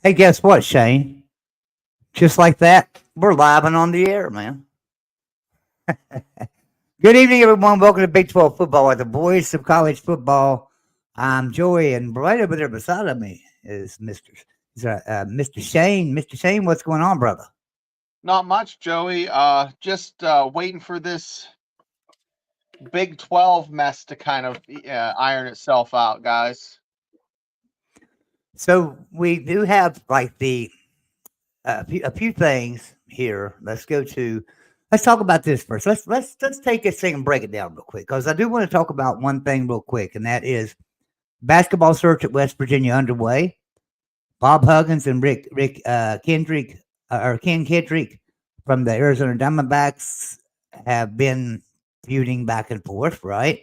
Hey, guess what, Shane? Just like that, we're live and on the air, man. Good evening, everyone. Welcome to Big 12 football with the voice of college football. I'm Joey, and right over there beside of me is Mr. Shane. Mr. Shane, what's going on, brother? Not much, Joey. Just waiting for this Big 12 mess to kind of iron itself out, guys. So we do have like a few things here. Let's talk about this first. Let's take this thing and break it down real quick because I do want to talk about one thing real quick, and that is basketball search at West Virginia underway. Bob Huggins and Ken Kendrick from the Arizona Diamondbacks have been feuding back and forth, right?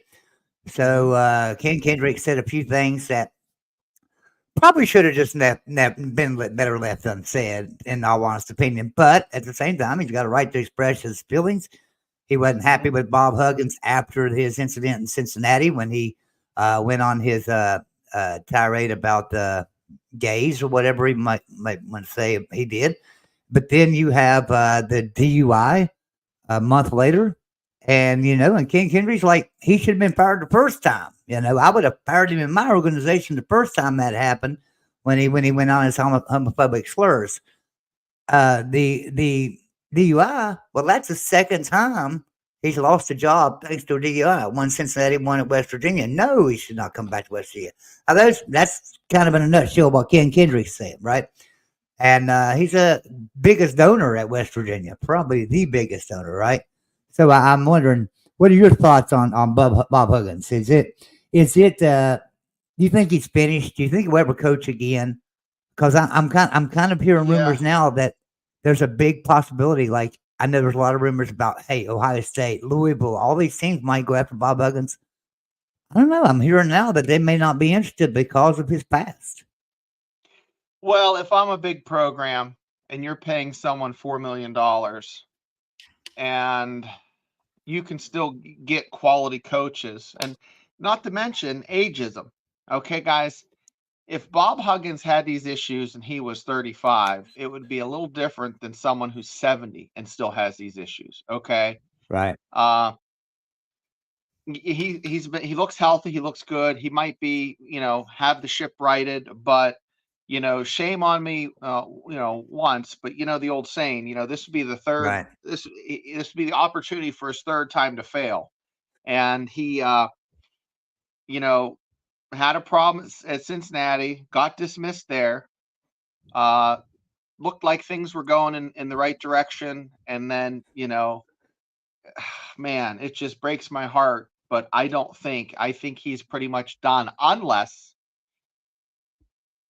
So Ken Kendrick said a few things that probably should have just been better left unsaid, in all honest opinion. But at the same time, he's got a right to express his feelings. He wasn't happy with Bob Huggins after his incident in Cincinnati when he went on his tirade about gays or whatever he might want to say he did. But then you have the DUI a month later, and King Henry's like he should have been fired the first time. I would have fired him in my organization the first time that happened when he went on his homophobic slurs. The DUI, well, that's the second time he's lost a job thanks to a DUI. One Cincinnati, one at West Virginia. No, he should not come back to West Virginia. Now, that's kind of in a nutshell what Ken Kendrick said, right? And he's a biggest donor at West Virginia, probably the biggest donor, right? So I'm wondering, what are your thoughts on Bob Huggins? Do you think he's finished? Do you think he'll ever coach again? Because I'm kind of hearing Yeah. rumors now that there's a big possibility. Like I know there's a lot of rumors about Ohio State, Louisville, all these teams might go after Bob Huggins. I don't know. I'm hearing now that they may not be interested because of his past. Well, if I'm a big program and you're paying someone $4 million and you can still get quality coaches, and not to mention ageism. Okay, guys, if Bob Huggins had these issues and he was 35, it would be a little different than someone who's 70 and still has these issues. Okay. Right. Uh, he looks healthy, he looks good, he might be, have the ship righted, but shame on me, once, but the old saying, this would be the third, Right. this would be the opportunity for his third time to fail. And he you know had a problem at Cincinnati, got dismissed there, uh looked like things were going in the right direction, and then man, it just breaks my heart. But I think he's pretty much done, unless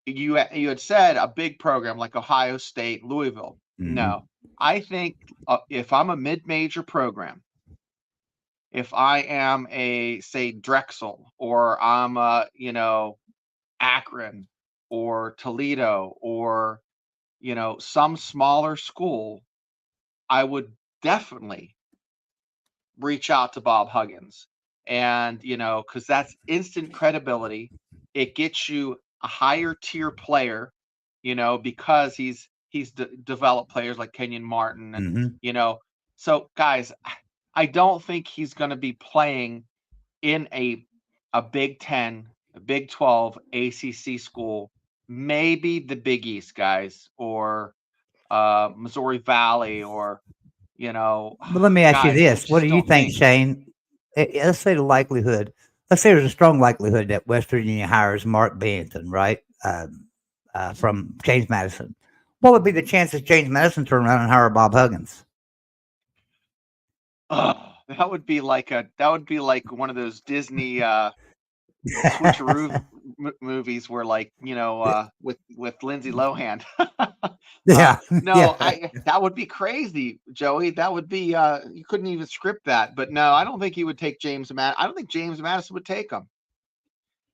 you had said a big program like Ohio State, Louisville. Hmm. No, I think if I'm a mid-major program, if I am a, say, Drexel, or I'm a, Akron or Toledo, or some smaller school, I would definitely reach out to Bob Huggins. And, because that's instant credibility. It gets you a higher tier player, because he's developed players like Kenyon Martin, and, Hmm. so guys, I don't think he's going to be playing in a Big 10, a Big 12 ACC school, maybe the Big East, guys, or Missouri Valley, or, you know, But let me ask you guys, I this: what do just you don't think, think. Shane? Let's say the likelihood. Let's say there's a strong likelihood that West Virginia hires Mark Bennington, right, from James Madison. What would be the chances James Madison turn around and hire Bob Huggins? That would be like one of those Disney switcheroo movies where, like, with Lindsay Lohan. Yeah, No, yeah, I that would be crazy, Joey. That would be you couldn't even script that. But no, I don't think he would take I don't think James Madison would take him.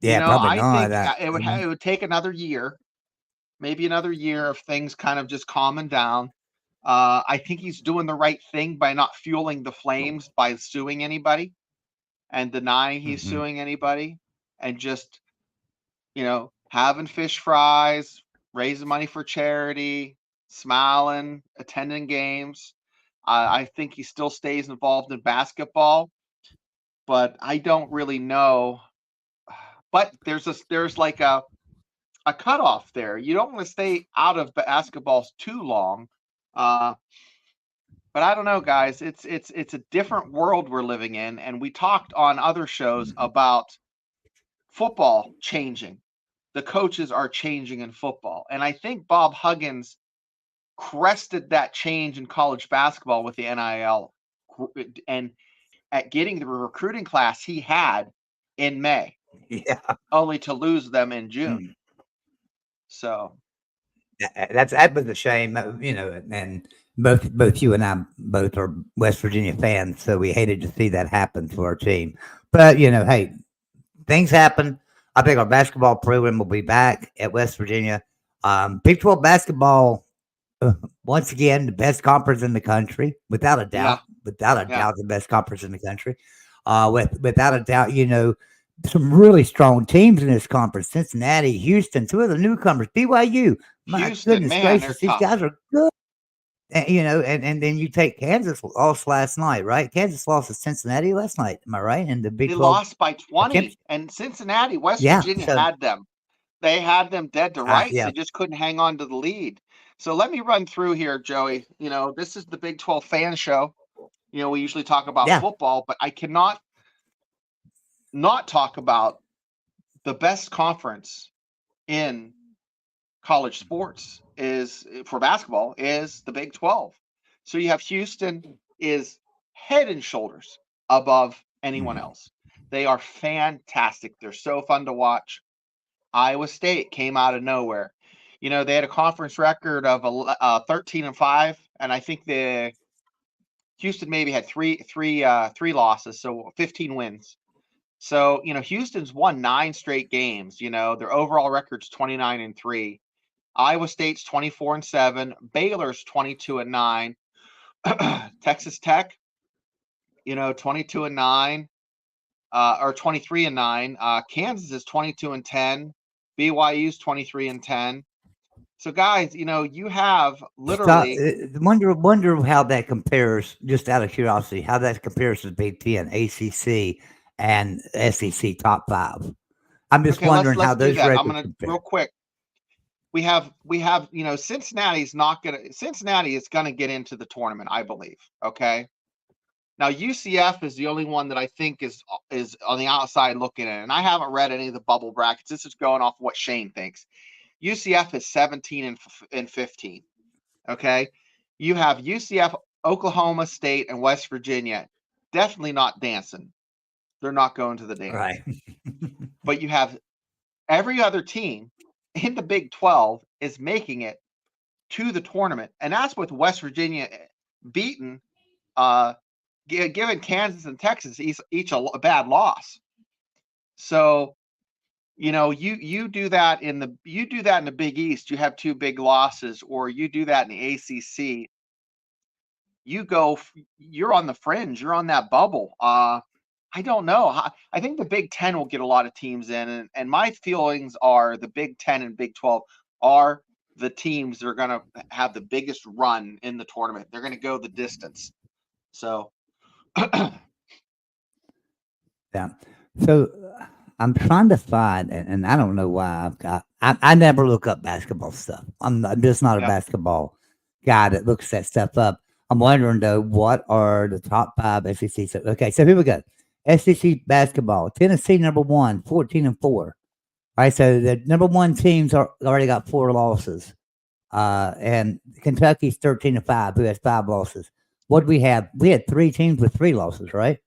yeah. Probably I not. think it would take another year, maybe another year of things kind of just calming down. I think he's doing the right thing by not fueling the flames by suing anybody and denying he's Mhm. suing anybody, and just having fish fries, raising money for charity, smiling, attending games. I think he still stays involved in basketball, but I don't really know. But there's like a cutoff there. You don't want to stay out of basketballs too long. Uh, but I don't know, guys. It's a different world we're living in, and we talked on other shows about football changing. The coaches are changing in football, and I think Bob Huggins crested that change in college basketball with the NIL and at getting the recruiting class he had in May, Yeah. only to lose them in June. So That was a shame, and both you and I both are West Virginia fans, so we hated to see that happen to our team. But hey, things happen. I think our basketball program will be back at West Virginia. Big 12 basketball, once again, the best conference in the country, without a doubt. Without a doubt, the best conference in the country. Without a doubt, some really strong teams in this conference: Cincinnati, Houston, two of the newcomers, BYU. My Houston, goodness man, gracious, these tough. guys are good. And then you take Kansas lost last night, right? Kansas lost to Cincinnati last night. Am I right? And the Big They 12 lost by 20, and Cincinnati, West Yeah, Virginia so had them. They had them dead to rights. yeah, They just couldn't hang on to the lead. So let me run through here, Joey. This is the Big 12 fan show. We usually talk about yeah. football, but I cannot not talk about the best conference in college sports is for basketball is the Big 12. So you have Houston is head and shoulders above anyone else. They are fantastic. They're so fun to watch. Iowa State came out of nowhere. They had a conference record of 13-5, and I think the Houston maybe had three losses, so 15 wins. So Houston's won 9 straight games. Their overall record's 29-3. Iowa State's 24-7. Baylor's 22-9. Texas Tech, 22-9. Or 23-9. Kansas is 22-10. BYU's 23-10. So guys, you have literally wonder how that compares. Just out of curiosity, how that compares to Big Ten, ACC, and SEC top 5. I'm just okay. wondering Let's how do those that. I'm records gonna compare. real quick. We have Cincinnati is gonna get into the tournament, I believe. Okay. Now UCF is the only one that I think is on the outside looking at it, and I haven't read any of the bubble brackets. This is going off what Shane thinks. UCF is 17-15. Okay, you have UCF, Oklahoma State, and West Virginia. Definitely not dancing. They're not going to the dance. Right. But you have every other team in the Big 12 is making it to the tournament, and that's with West Virginia beaten, given Kansas and Texas each a bad loss. So you do that in the Big East. You have 2 big losses, or you do that in the ACC. You're on the fringe. You're on that bubble. I don't know. I think the Big 10 will get a lot of teams in, and my feelings are the Big 10 and Big 12 are the teams that are going to have the biggest run in the tournament. They're going to go the distance. So, Yeah. So I'm trying to find, and I don't know why I never look up basketball stuff. I'm just not a yeah. basketball guy that looks that stuff up. I'm wondering though, what are the top 5 SEC? Okay, so here we go. SEC basketball: Tennessee number 1, 14-4. All right, so the number 1 teams are already got 4 losses, and Kentucky's 13-5, who has 5 losses. What do we have? We had 3 teams with 3 losses, right?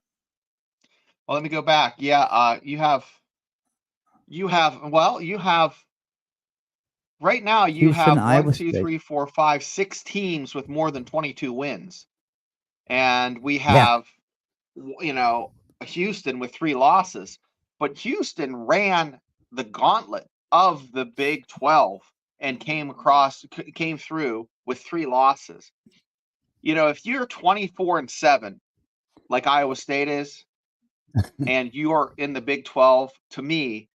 Well, let me go back. Yeah, you have right now you Houston, have 1, Iowa 2, State. 3, 4, 5, 6 teams with more than 22 wins, and we Yeah. have Houston with 3 losses. But Houston ran the gauntlet of the Big 12 and came through with 3 losses. If you're 24-7, like Iowa State is, and you are in the Big 12, to me,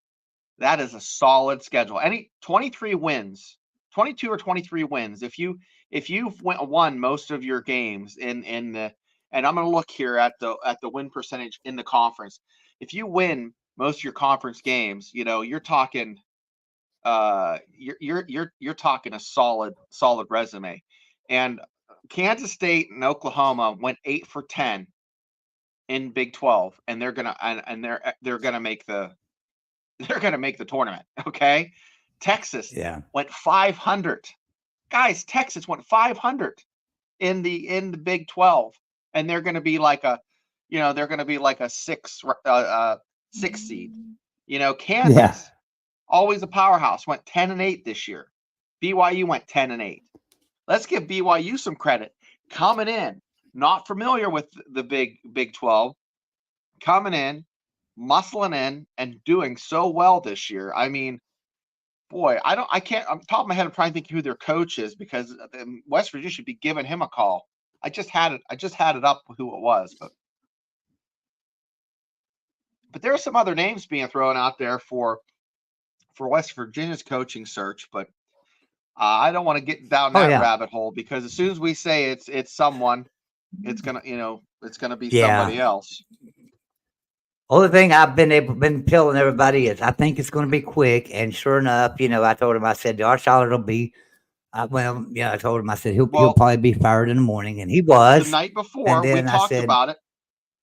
that is a solid schedule. Any 23 wins 22 or 23 wins. If you've won most of your games in the, and I'm going to look here at the win percentage in the conference. If you win most of your conference games, you're talking you're talking a solid resume. And Kansas State and Oklahoma went 8 for 10 in Big 12, and they're gonna make the tournament. Okay, Texas went 500. Guys, Texas went 500 in the Big 12, and they're gonna be like a six seed. Kansas, always a powerhouse, went 10-8 this year. BYU went 10-8. Let's give BYU some credit. Coming in, not familiar with the Big 12, coming in, muscling in, and doing so well this year. I mean, boy, I can't, on top of my head, I'm trying to think who their coach is, because West Virginia should be giving him a call. I just had it up who it was, but there are some other names being thrown out there for West Virginia's coaching search, but I don't want to get down that rabbit hole, because as soon as we say it's someone, it's gonna be somebody else. Only thing I've been telling everybody is I think it's going to be quick, and sure enough, I told him, I said Josh Allard will be. I told him, I said he'll probably be fired in the morning, and he was the night before. We talked about it.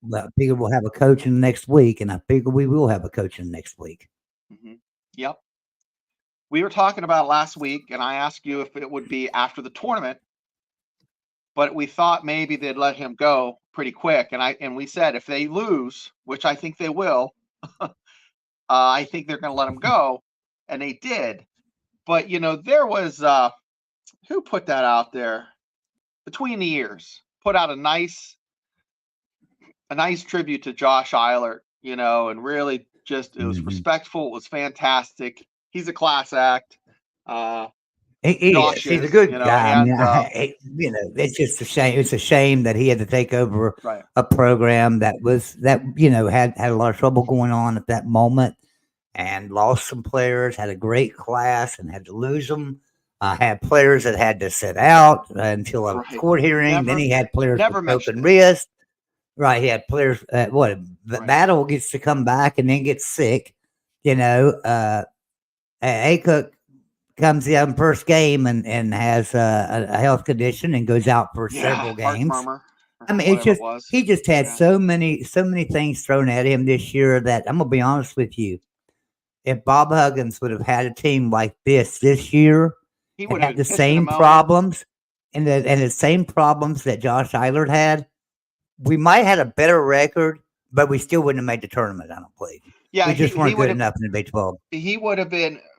Well, I figure we'll have a coach in the next week, and I figure we will have a coach in the next week. Mm-hmm. Yep. We were talking about it last week, and I asked you if it would be after the tournament, but we thought maybe they'd let him go pretty quick. And we said if they lose, which I think they will, I think they're going to let him go, and they did. But there was who put that out there? Between the Ears put out a nice tribute to Josh Eilert, and really just, it was respectful. It was fantastic. He's a class act. He's a good guy. And, it's just a shame. It's a shame that he had to take over a program that had a lot of trouble going on at that moment, and lost some players. Had a great class and had to lose them. Had players that had to sit out until a court hearing. Then he had players with broken wrist. Right, he had players. Battle gets to come back and then gets sick. Aycock comes in first game and has a health condition and goes out for several games. I mean, it's just he just had so many things thrown at him this year that I'm gonna be honest with you. If Bob Huggins would have had a team like this year, he would have the same problems and the same problems that Josh Eilert had. We might have had a better record, but we still wouldn't have made the tournament. I don't believe. Yeah, we just weren't good enough in the Big 12.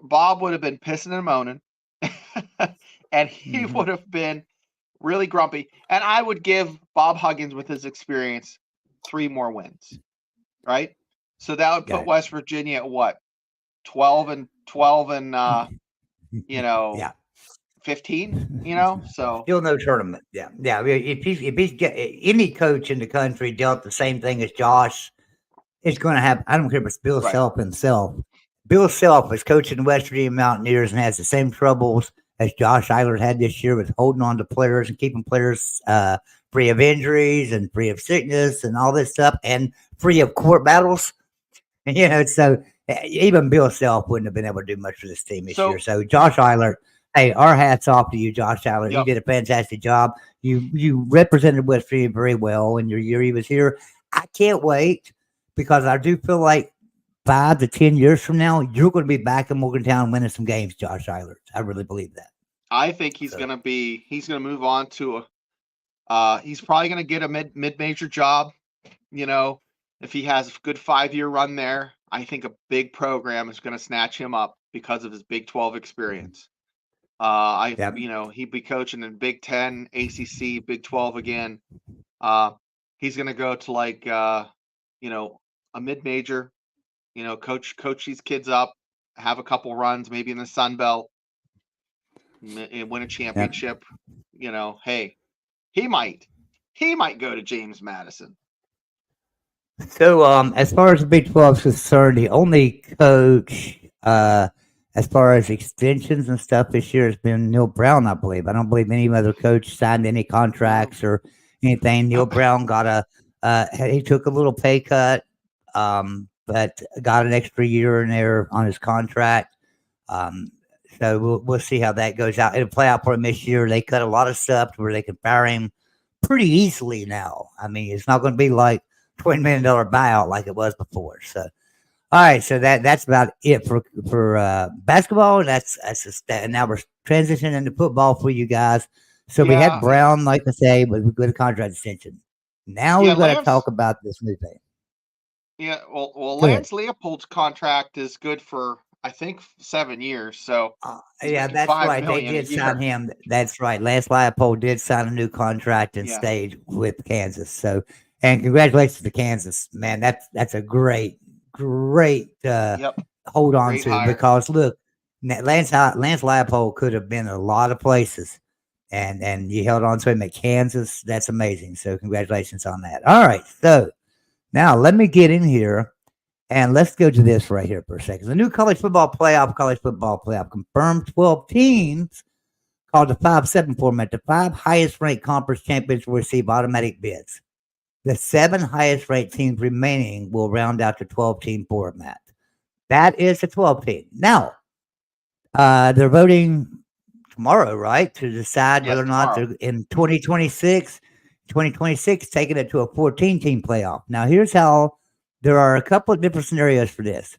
Bob would have been pissing and moaning, and he would have been really grumpy. And I would give Bob Huggins, with his experience, 3 more wins, right? So that would put West Virginia at what, 12 and 15, so still no tournament. Yeah. If he's any coach in the country dealt the same thing as Josh, it's going to happen. I don't care if it's Bill Self himself. Bill Self is coaching the West Virginia Mountaineers and has the same troubles as Josh Eilert had this year with holding on to players and keeping players free of injuries and free of sickness and all this stuff, and free of court battles. And so even Bill Self wouldn't have been able to do much for this team this year. So Josh Eilert. Hey, our hats off to you, Josh Allen. You did a fantastic job. You represented West Virginia very well in your year he was here. I can't wait, because I do feel like 5 to 10 years from now, you're going to be back in Morgantown winning some games, Josh Eilert. I really believe that. I think he's going to move on to he's probably going to get a mid-major job. If he has a good 5-year run there, I think a big program is going to snatch him up because of his Big 12 experience. He'd be coaching in Big 10, ACC, Big 12 again. He's going to go to a mid-major, coach these kids up, have a couple runs, maybe in the Sun Belt, and win a championship. Hey, he might go to James Madison. So, as far as the Big 12 is concerned, the only coach as far as extensions and stuff this year has been Neil Brown, I believe. I don't believe any other coach signed any contracts or anything. Neil Brown got he took a little pay cut, but got an extra year in there on his contract. Um, so we'll see how that goes out. It'll play out for him this year. They cut a lot of stuff to where they can fire him pretty easily now. I mean, it's not going to be like $20 million buyout like it was before. So, all right, so that's about it for basketball. That's just that. And now we're transitioning into football for you guys. So we had Brown, like I say, with a good contract extension. Now we've got to talk about this new thing. Yeah, well, Lance Leopold's contract is good for, I think, 7 years. So yeah, that's right. They did sign him. That's right. Lance Leopold did sign a new contract and stayed with Kansas. So, and congratulations to Kansas, man. That's a great hold on Great to hire. because look, Lance Leopold could have been a lot of places, and you held on to him at Kansas. That's amazing. So congratulations on that. All right, so now let me get in here and let's go to this right here for a second. The new college football playoff confirmed 12 teams called the 5-7 format. The 5 highest ranked conference champions will receive automatic bids. The 7 highest ranked teams remaining will round out the 12-team format. That is the 12 team. Now, they're voting tomorrow, right, to decide whether or not they're in 2026, taking it to a 14-team playoff. Now, here's how there are a couple of different scenarios for this.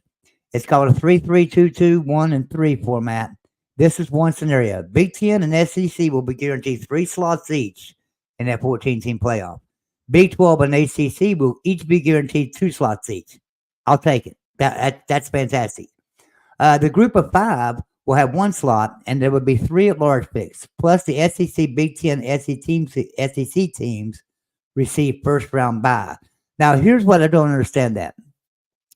It's called a 3-3-2-2, 1 and 3 format. This is one scenario. Big Ten and SEC will be guaranteed 3 slots each in that 14-team playoff. Big 12 and ACC will each be guaranteed 2 slots each. I'll take it. That's fantastic. The group of 5 will have 1 slot, and there will be 3 at-large picks. Plus, the SEC, Big Ten, SEC teams receive first-round bye. Now, here's what I don't understand that.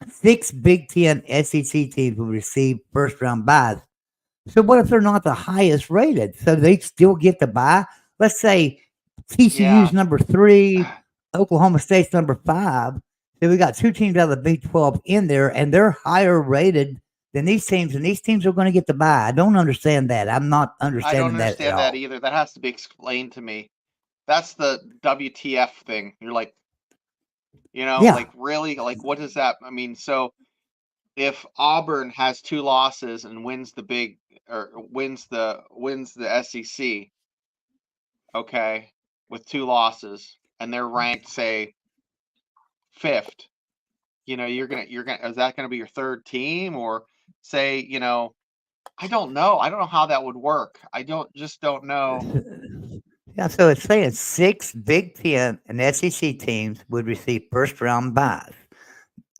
6 Big Ten SEC teams will receive first-round byes. So what if they're not the highest rated? So they still get the bye? Let's say TCU's number 3, Oklahoma State's number 5. So we got 2 teams out of the Big 12 in there, and they're higher rated than these teams, and these teams are going to get the bye. I don't understand that. I'm not understanding that. I don't understand that either. That has to be explained to me. That's the WTF thing. You're like, like really, like what does that? I mean, so if Auburn has 2 losses and wins the SEC, okay, with 2 losses, and they're ranked, say, 5th, you're gonna is that gonna be your 3rd team, or say, I don't know. I don't know how that would work. I don't know. Yeah, so it's saying 6 Big Ten and SEC teams would receive first round byes.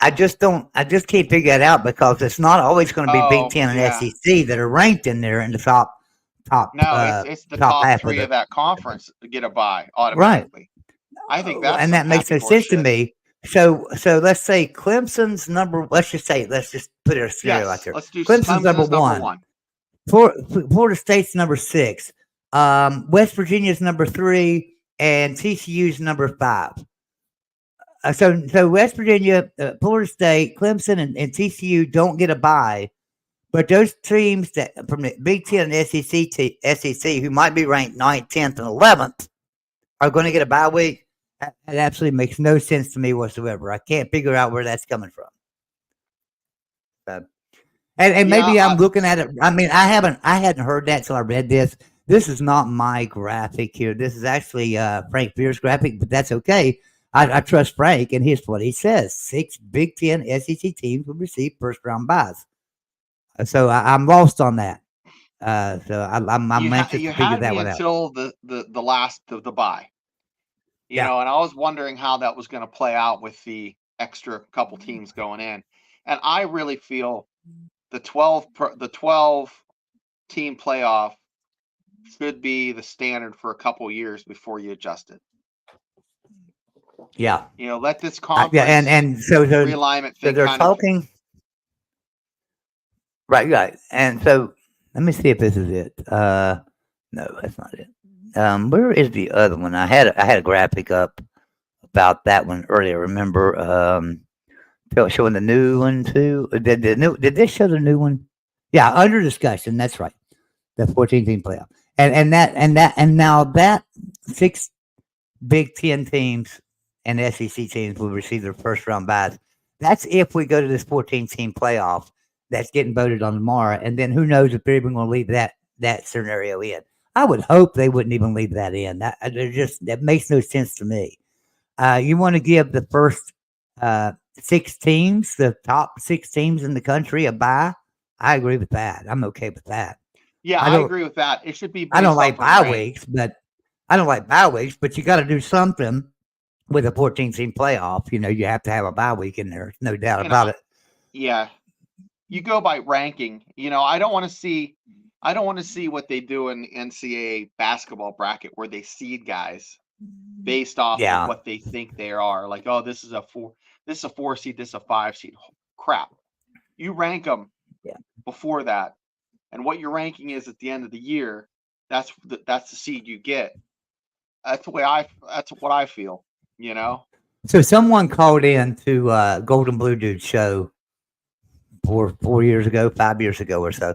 I just can't figure that out because it's not always going to be Big Ten and SEC that are ranked in there in the top. No, it's the top 3 of that conference to get a bye automatically. Right. I think that's and that makes no sense to me. So let's say Clemson's number. Let's just put a scenario out there. Let's do Clemson's number 1. Florida State's number 6. West Virginia's number 3, and TCU's number 5. So West Virginia, Florida State, Clemson, and TCU don't get a bye, but those teams that from the Big Ten and SEC who might be ranked 9th, 10th, and 11th are going to get a bye week. That absolutely makes no sense to me whatsoever. I can't figure out where that's coming from. And maybe I'm looking at it. I mean, I hadn't heard that till I read this. This is not my graphic here. This is actually Frank Fear's graphic, but that's okay. I trust Frank, and here's what he says: 6 Big Ten SEC teams will receive first-round byes. So I'm lost on that. So I'm anxious to figure that one out. Until the last of the bye, know, and I was wondering how that was going to play out with the extra couple teams going in, and I really feel the 12 team playoff should be the standard for a couple years before you adjust it. Yeah. Let this conference and so realignment thing. So they're talking. Right. And so let me see if this is it. No, that's not it. Where is the other one? I had a graphic up about that one earlier. Remember, showing the new one too. Did this show the new one? Yeah, under discussion. That's right. The 14 team playoff, and now that six Big Ten teams and SEC teams will receive their first round byes. That's if we go to this 14 team playoff that's getting voted on tomorrow, and then who knows if they're even going to leave that scenario in. I would hope they wouldn't even leave that in. That makes no sense to me. You want to give the first six teams, the top six teams in the country, a bye? I agree with that. I'm okay with that. Yeah, I I don't. agree with that. It should be I don't based like off of bye rank. weeks, but I don't like bye weeks. But you got to do something with a 14 team playoff. You have to have a bye week in there. No doubt And about it. yeah, you go by ranking. I don't want to see. I don't want to see what they do in the NCAA basketball bracket where they seed guys based off of Yeah. what they think they are. Like, oh, this is a 4 seed, this is a 5 seed. Crap. You rank them Yeah. before that, and what your ranking is at the end of the year. That's the seed you get. That's what I feel. So someone called in to Golden Blue Dude show 4 years ago, 5 years ago or so,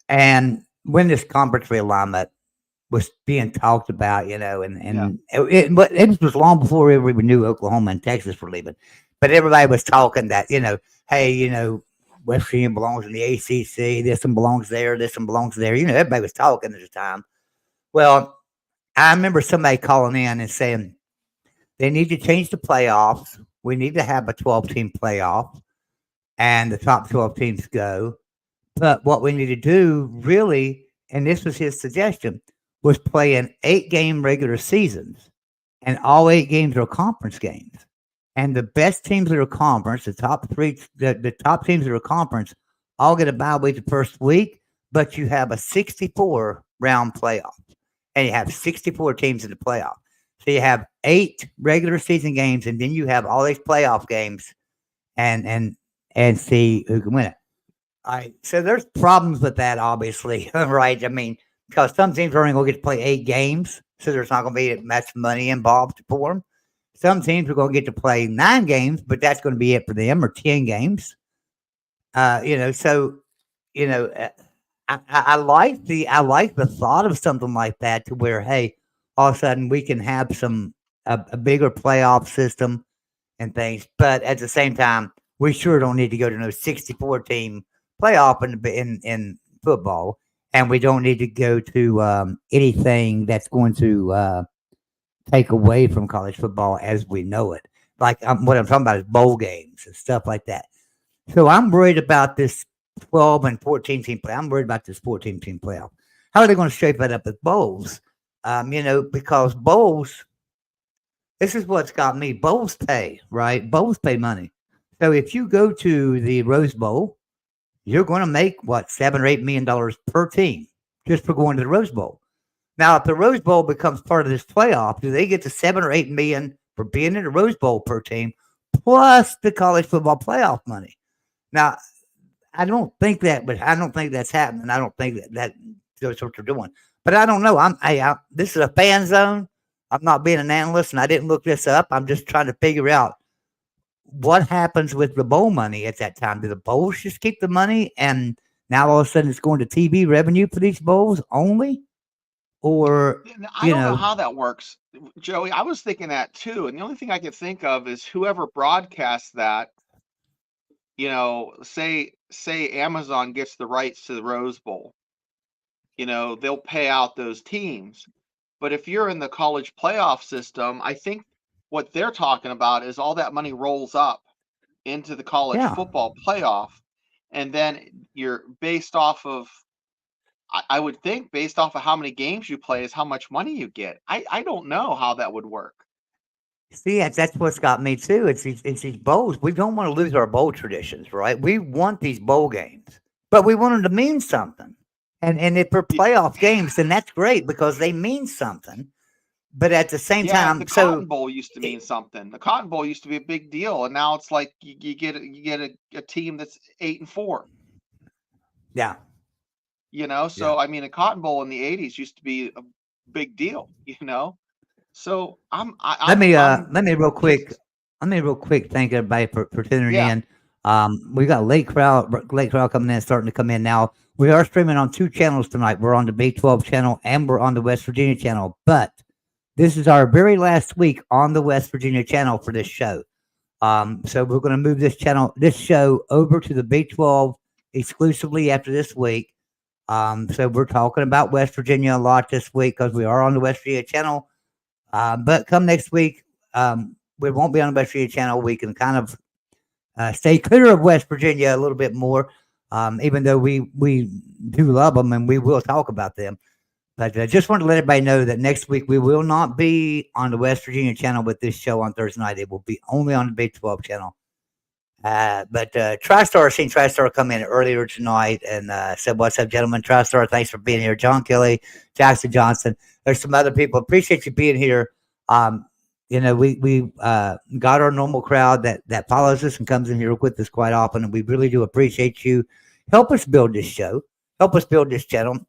and when this conference realignment was being talked about, and but it was long before everybody knew Oklahoma and Texas were leaving. But everybody was talking that, hey, West Virginia belongs in the ACC. This one belongs there. This one belongs there. Everybody was talking at the time. Well, I remember somebody calling in and saying they need to change the playoffs. We need to have a 12-team playoff, and the top 12 teams go. But what we need to do, really, and this was his suggestion, was play in 8-game regular seasons, and all 8 games are conference games. And the best teams that are conference, the top teams that are conference, all get a bye week the first week, but you have a 64 round playoff, and you have 64 teams in the playoff. So you have 8 regular season games, and then you have all these playoff games, and see who can win it. All right. So there's problems with that, obviously, right? I mean, because some teams are only going to get to play 8 games, so there's not going to be much money involved for them. Some teams are going to get to play 9 games, but that's going to be it for them, or 10 games. So I like the thought of something like that, to where, hey, all of a sudden we can have a bigger playoff system and things, but at the same time, we sure don't need to go to no 64-team playoff in football, and we don't need to go to anything that's going to take away from college football as we know it. Like, what I'm talking about is bowl games and stuff like that. So I'm worried about this 12 and 14-team play. I'm worried about this 14-team playoff. How are they going to shape that up with bowls? Because bowls, this is what's got me. Bowls pay, right? Bowls pay money. So if you go to the Rose Bowl, you're going to make what, $7 or $8 million per team just for going to the Rose Bowl. Now, if the Rose Bowl becomes part of this playoff, do they get the $7 or $8 million for being in the Rose Bowl per team, plus the college football playoff money? Now, I don't think that's happening. I don't think that's what they're doing. But I don't know. This is a fan zone. I'm not being an analyst, and I didn't look this up. I'm just trying to figure out what happens with the bowl money at that time. Do the bowls just keep the money, and now all of a sudden it's going to TV revenue for these bowls only? Or, I don't know how that works, Joey. I was thinking that too, and the only thing I could think of is whoever broadcasts that. Say Amazon gets the rights to the Rose Bowl. They'll pay out those teams. But if you're in the college playoff system, I think what they're talking about is all that money rolls up into the college football playoff, and then you're based off of, I would think, based off of how many games you play is how much money you get. I don't know how that would work. See, that's what's got me too. It's these bowls. We don't want to lose our bowl traditions, right? We want these bowl games, but we want them to mean something. And if for playoff games, then that's great because they mean something. But at the same time, the Cotton Bowl used to mean something. The Cotton Bowl used to be a big deal, and now it's like you get a team that's 8-4. Yeah. So I mean, a Cotton Bowl in the '80s used to be a big deal. So let me real quick. Thank everybody for tuning in. We got late crowd coming in, starting to come in now. We are streaming on 2 channels tonight. We're on the Big 12 channel and we're on the West Virginia channel. But this is our very last week on the West Virginia channel for this show. So we're going to move this show over to the Big 12 exclusively after this week. So we're talking about West Virginia a lot this week because we are on the West Virginia channel. But come next week, we won't be on the West Virginia channel. We can kind of stay clear of West Virginia a little bit more, even though we do love them and we will talk about them. But I just want to let everybody know that next week we will not be on the West Virginia channel with this show on Thursday night. It will be only on the Big 12 channel. But TriStar, seen TriStar come in earlier tonight and said, "What's up, gentlemen? TriStar, thanks for being here." John Kelly, Jackson Johnson. There's some other people. Appreciate you being here. We got our normal crowd that follows us and comes in here with us quite often, and we really do appreciate you. Help us build this show. Help us build this channel.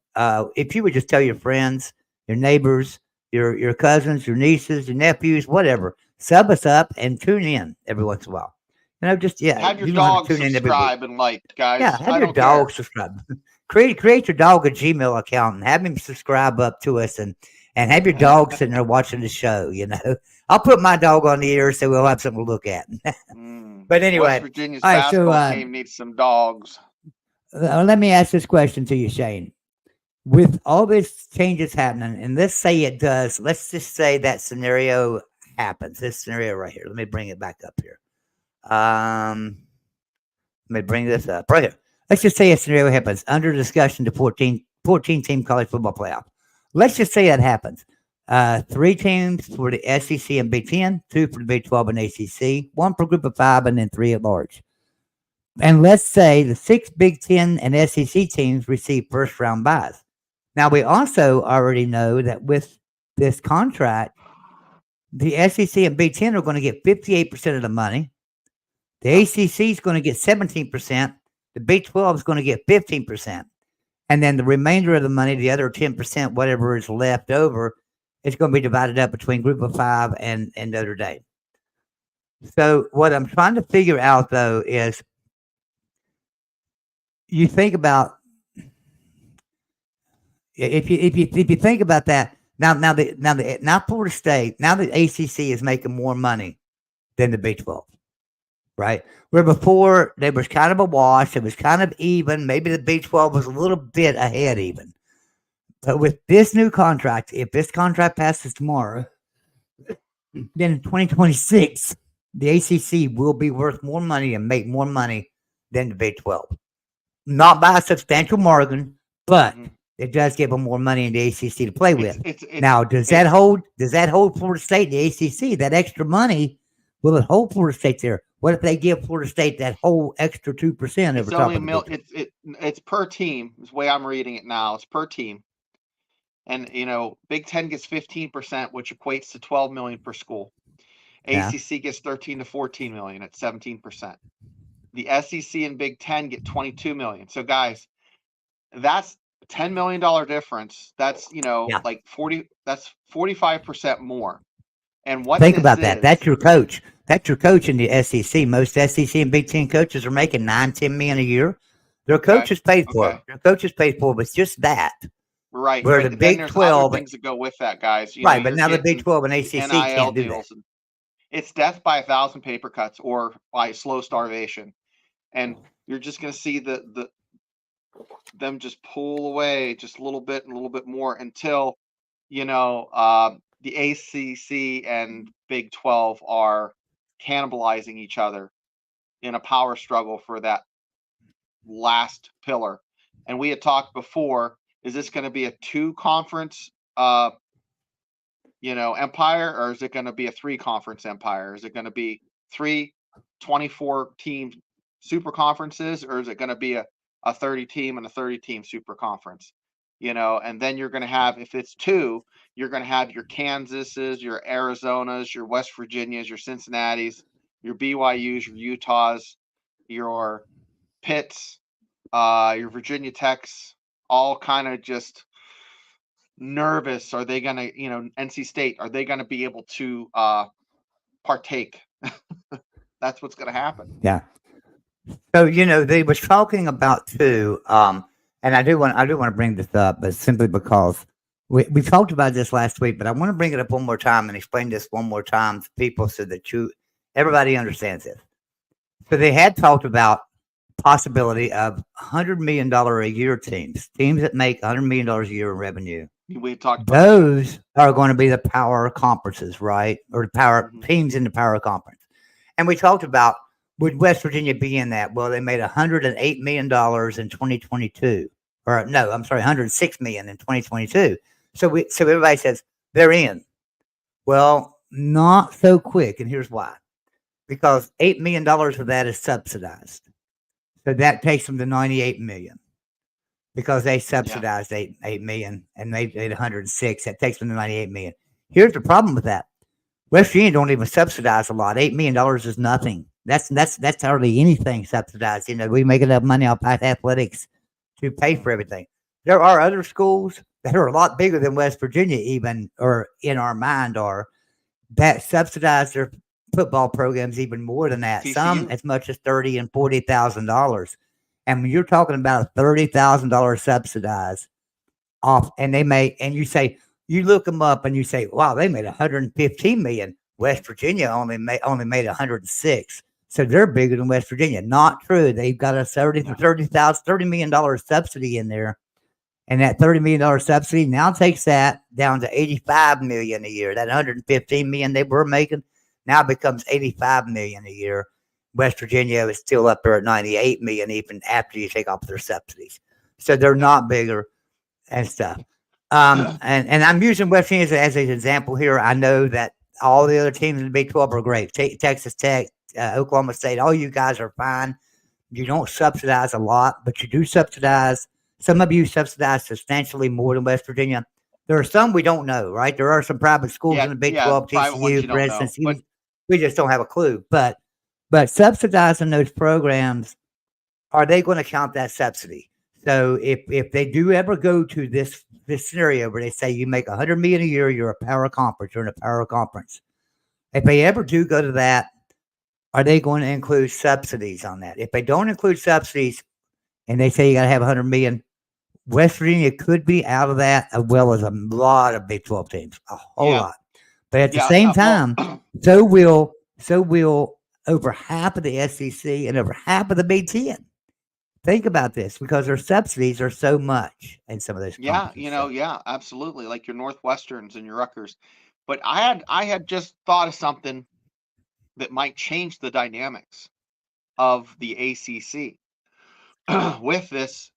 If you would just tell your friends, your neighbors, your cousins, your nieces, your nephews, whatever, sub us up and tune in every once in a while. Have your dog subscribe and like, guys. Yeah, have your dog subscribe. Create your dog a Gmail account and have him subscribe up to us and have your dog sitting there watching the show. I'll put my dog on the air so we'll have something to look at. But anyway, West Virginia's basketball team needs some dogs. Let me ask this question to you, Shane. With all these changes happening, and let's say it does, let's just say that scenario happens. This scenario right here. Let me bring it back up here. Let me bring this up right here. Let's just say a scenario happens under discussion to 14 team college football playoff. Let's just say that happens. 3 teams for the SEC and Big 10, 2 for the Big 12 and ACC, 1 for Group of 5, and then 3 at large. And let's say the 6 Big 10 and SEC teams receive first round buys. Now, we also already know that with this contract, the SEC and Big 10 are going to get 58% of the money. The ACC is going to get 17%. The Big 12 is going to get 15%. And then the remainder of the money, the other 10%, whatever is left over, is going to be divided up between Group of 5 and Notre Dame. So what I'm trying to figure out, though, is you think about if you think about that now Florida State, now the ACC is making more money than the Big 12, right? Where before there was kind of a wash, it was kind of even. Maybe the Big 12 was a little bit ahead even. But with this new contract, if this contract passes tomorrow, then in 2026, the ACC will be worth more money and make more money than the Big 12. Not by a substantial margin, but it does give them more money in the ACC to play with. Now, does that hold Florida State, the ACC, that extra money? Will it hold Florida State there? What if they give Florida State that whole extra 2% over top of the It's per team. Is the way I'm reading it now. It's per team. And, Big 10 gets 15%, which equates to $12 million per school. ACC gets 13 to 14 million at 17%. The SEC and Big 10 get 22 million. So, guys, that's $10 million difference. That's, like 40, that's 45% more. And what think about that. That's your coach. That's your coach in the SEC. Most SEC and Big 10 coaches are making $9-10 million a year. Their coach is paid for. Their coach is paid for, but it's just that. Right. Where the Big 12 things that go with that, guys. But now the Big 12 and ACC can't do that. It's death by 1,000 paper cuts or by slow starvation, and you're just going to see them just pull away just a little bit and a little bit more until the ACC and Big 12 are cannibalizing each other in a power struggle for that last pillar. And we had talked before. Is this going to be a 2-conference, empire, or is it going to be a 3-conference empire? Is it going to be 3 24-team super conferences, or is it going to be a 30-team and a 30-team super conference? And then you're going to have, if it's 2, you're going to have your Kansases, your Arizonas, your West Virginias, your Cincinnatis, your BYUs, your Utahs, your Pitts, your Virginia Techs, all kind of just nervous. Are they going to, NC State, are they going to be able to partake? That's what's going to happen. Yeah. So they was talking about too, and I do want to bring this up, but simply because we talked about this last week, but I want to bring it up one more time and explain this one more time to people so that everybody understands it. So they had talked about possibility of $100 million a year teams that make $100 million a year in revenue. We talked about Those are going to be the power conferences, right? Or the power teams in the power conference. And we talked about, would West Virginia be in that? Well, they made $108 million in 2022. Or no, I'm sorry, $106 million in 2022. So everybody says they're in. Well, not so quick, and here's why. Because $8 million of that is subsidized. So that takes them to $98 million. Because they subsidized 8 million and they made 106. That takes them to 98 million. Here's the problem with that. West Virginia don't even subsidize a lot. $8 million is nothing. That's hardly anything subsidized. We make enough money off athletics to pay for everything. There are other schools that are a lot bigger than West Virginia, even, or in our mind, are that subsidize their football programs even more than that. TCU. Some as much as $30,000 and $40,000. And when you're talking about a $30,000 subsidized off, and you say, you look them up and you say, wow, they made 115 million. West Virginia only made 106. So they're bigger than West Virginia. Not true. They've got a $30 million subsidy in there. And that $30 million subsidy now takes that down to 85 million a year. That 115 million they were making now becomes 85 million a year. West Virginia is still up there at 98 million, even after you take off their subsidies. So they're not bigger and stuff. And I'm using West Virginia as an example here. I know that all the other teams in the Big 12 are great. Texas Tech, Oklahoma State, all you guys are fine. You don't subsidize a lot, but you do subsidize. Some of you subsidize substantially more than West Virginia. There are some we don't know, right? There are some private schools in the Big 12, TCU, for instance. We just don't have a clue. But subsidizing those programs, are they going to count that subsidy? So if they do ever go to this scenario where they say you make $100 million a year, you're a power conference, you're in a power conference. If they ever do go to that, are they going to include subsidies on that? If they don't include subsidies and they say you got to have $100 million, West Virginia could be out of that, as well as a lot of Big 12 teams, a whole lot. But at the same time, so will over half of the SEC and over half of the Big 10. Think about this, because their subsidies are so much in some of those. Absolutely, like your Northwesterns and your Rutgers. But I had just thought of something that might change the dynamics of the ACC with this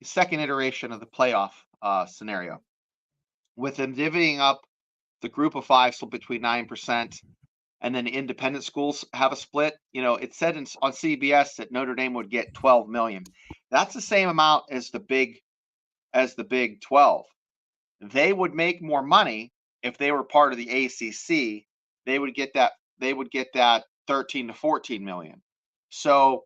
second iteration of the playoff scenario, with them divvying up the group of five split between 9%. And then independent schools have a split. It said on CBS that Notre Dame would get 12 million. That's the same amount as the Big 12. They would make more money if they were part of the ACC. They would get that 13 to 14 million. So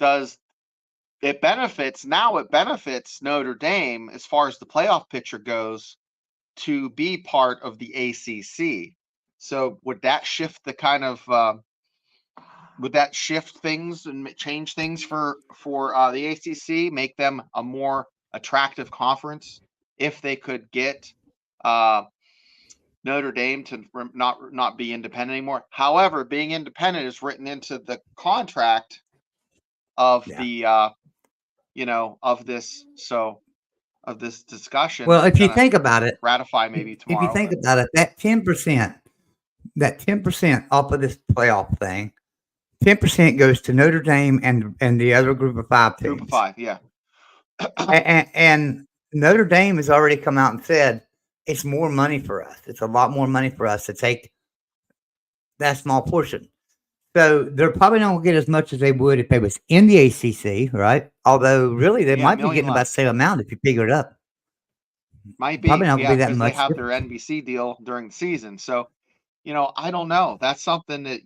it benefits Notre Dame as far as the playoff picture goes to be part of the ACC. So would that shift the kind of would that shift things and change things for the ACC, make them a more attractive conference if they could get Notre Dame to not be independent anymore? However, being independent is written into the contract of the of this discussion. Well, if you think about it, ratify maybe tomorrow. If you think about it, that 10% off of this playoff thing, 10% goes to Notre Dame and the other group of five teams. Group of five, yeah. and Notre Dame has already come out and said it's more money for us. It's a lot more money for us to take that small portion. So they're probably not going to get as much as they would if they was in the ACC, right? Although really they might be getting about the same amount if you figure it up. Might be. Probably not going to be that much. They have their NBC deal during the season. So, I don't know. That's something that,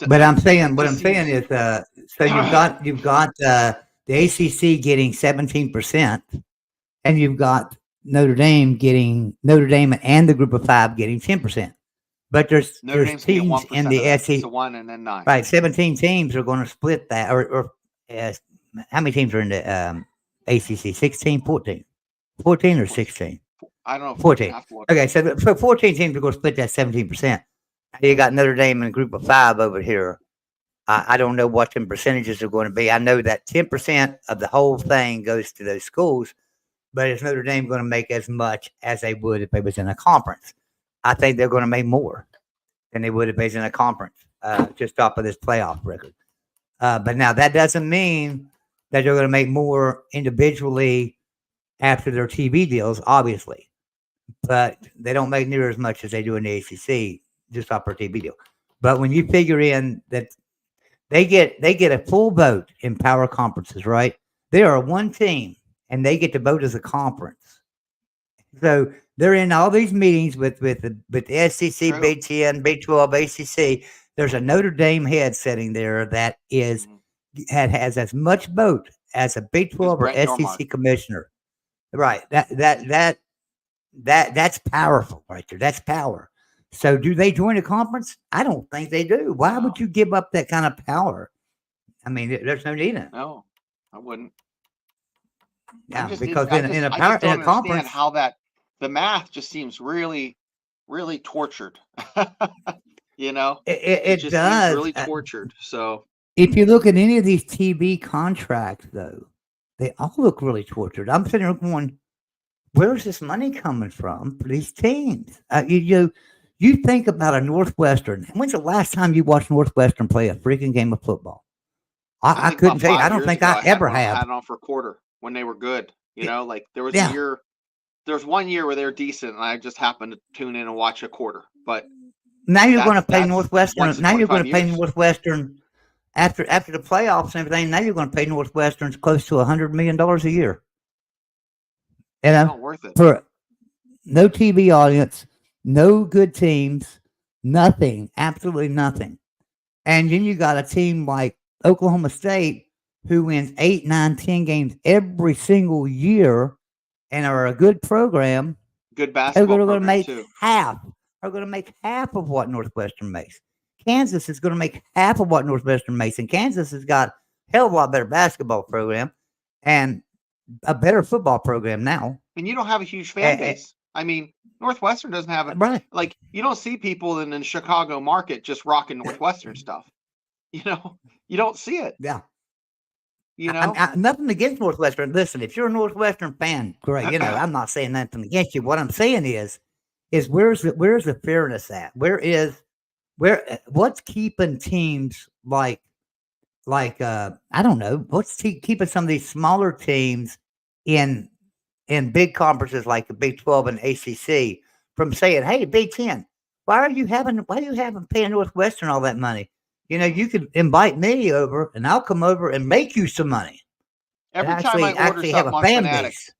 But I'm saying, what I'm saying is, so you've got the ACC getting 17%, and you've got Notre Dame and the group of five getting 10%. But Notre there's Dame's gonna get teams in 1% of the that. SEC. So 1 and then 9. Right, 17 teams are going to split that, or how many teams are in the ACC? 16, 14? 14 or 16? I don't know. 14. I have to look. Okay, so 14 teams are going to split that 17%. You got Notre Dame in a group of 5 over here. I don't know what the percentages are going to be. I know that 10% of the whole thing goes to those schools, but is Notre Dame going to make as much as they would if they was in a conference? I think they're going to make more than they would if they was in a conference, just off of this playoff record. But now that doesn't mean that they're going to make more individually after their TV deals, obviously. But they don't make near as much as they do in the ACC just off their TV deal. But when you figure in that they get a full vote in power conferences, right? They are one team and they get to vote as a conference. So they're in all these meetings with the SEC, True. Big 10, Big 12, ACC. There's a Notre Dame head sitting there that is has as much vote as a Big 12 or SEC commissioner. Right. That's powerful right there. That's power. So do they join a conference? I don't think they do. Why would you give up that kind of power? I mean, there's no need in it. No, I wouldn't. Yeah, because in a conference, how that the math just seems really, really tortured. You know, it just does. seems really tortured. So if you look at any of these TV contracts, though, they all look really tortured. I'm sitting there going, where's this money coming from for these teams? You think about a Northwestern. When's the last time you watched Northwestern play a freaking game of football? I couldn't tell you. I don't think I ever have. I had it on for a quarter when they were good. You know, like there was a year. There was 1 year where they were decent, and I just happened to tune in and watch a quarter. But now you're going to pay Northwestern. Now you're going to pay Northwestern after the playoffs and everything. Now you're going to pay Northwestern close to $100 million a year. You know, not worth it. For no TV audience, no good teams, nothing, absolutely nothing. And then you got a team like Oklahoma State who wins 8, 9, 10 games every single year and are a good program. Good basketball program, going to make too. half. Are going to make half of what Northwestern makes. Kansas is going to make half of what Northwestern makes. And Kansas has got a hell of a lot better basketball program and a better football program now. And you don't have a huge fan base. I mean, Northwestern doesn't have it. Right. Like, you don't see people in the Chicago market just rocking Northwestern stuff. You know, you don't see it. Yeah. You know, nothing against Northwestern. Listen, if you're a Northwestern fan, great. You know, I'm not saying nothing against you. What I'm saying is where's the fairness at? What's keeping teams like I don't know, what's keeping some of these smaller teams in big conferences like the Big 12 and ACC from saying, "Hey, Big 10, why are you having paying Northwestern all that money? You know, you could invite me over, and I'll come over and make you some money." Every time I order something on Fanatics,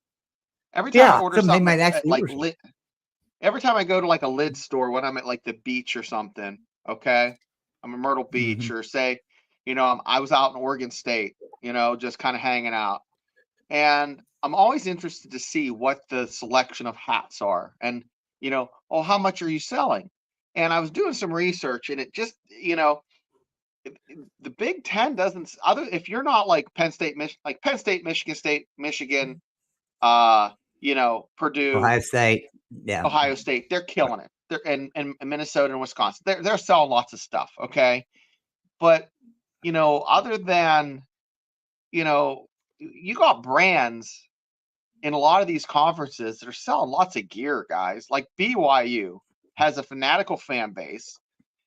every time I order something like every time I go to like a lid store when I'm at like the beach or something, okay, I'm at Myrtle Beach or say, you know, I was out in Oregon State, you know, just kind of hanging out, and I'm always interested to see what the selection of hats are, and you know, oh, how much are you selling? And I was doing some research, and it just, you know, the Big Ten doesn't if you're not like Penn State, Michigan State, Michigan, you know, Purdue, Ohio State, they're killing it. They're and Minnesota and Wisconsin, they're selling lots of stuff, okay, but you know, other than, you know, you got brands in a lot of these conferences that are selling lots of gear, guys. Like BYU has a fanatical fan base.